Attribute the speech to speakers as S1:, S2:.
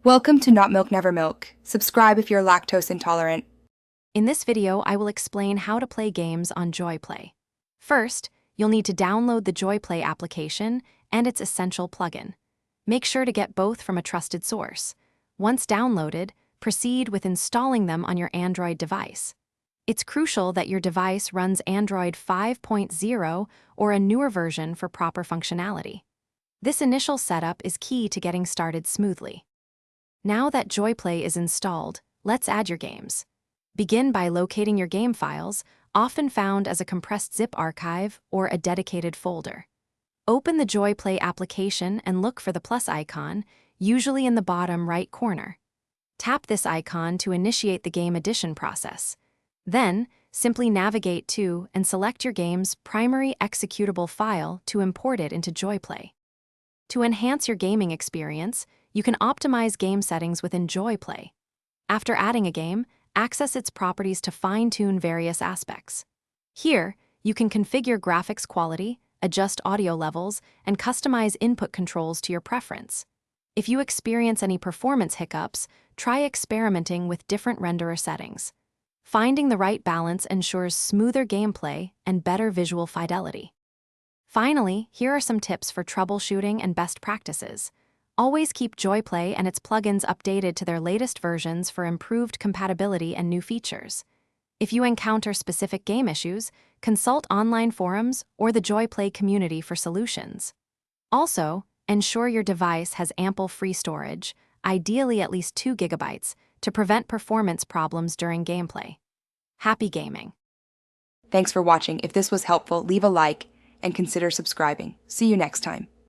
S1: Welcome to Not Milk Never Milk. Subscribe if you're lactose intolerant.
S2: In this video, I will explain how to play games on JoiPlay. First, you'll need to download the JoiPlay application and its essential plugin. Make sure to get both from a trusted source. Once downloaded, proceed with installing them on your Android device. It's crucial that your device runs Android 5.0 or a newer version for proper functionality. This initial setup is key to getting started smoothly. Now that JoiPlay is installed, let's add your games. Begin by locating your game files, often found as a compressed zip archive or a dedicated folder. Open the JoiPlay application and look for the plus icon, usually in the bottom right corner. Tap this icon to initiate the game addition process. Then, simply navigate to and select your game's primary executable file to import it into JoiPlay. To enhance your gaming experience, you can optimize game settings within JoiPlay. After adding a game, access its properties to fine-tune various aspects. Here, you can configure graphics quality, adjust audio levels, and customize input controls to your preference. If you experience any performance hiccups, try experimenting with different renderer settings. Finding the right balance ensures smoother gameplay and better visual fidelity. Finally, here are some tips for troubleshooting and best practices. Always keep JoiPlay and its plugins updated to their latest versions for improved compatibility and new features. If you encounter specific game issues, consult online forums or the JoiPlay community for solutions. Also, ensure your device has ample free storage, ideally at least 2 GB, to prevent performance problems during gameplay. Happy gaming!
S1: Thanks for watching. If this was helpful, leave a like and consider subscribing. See you next time.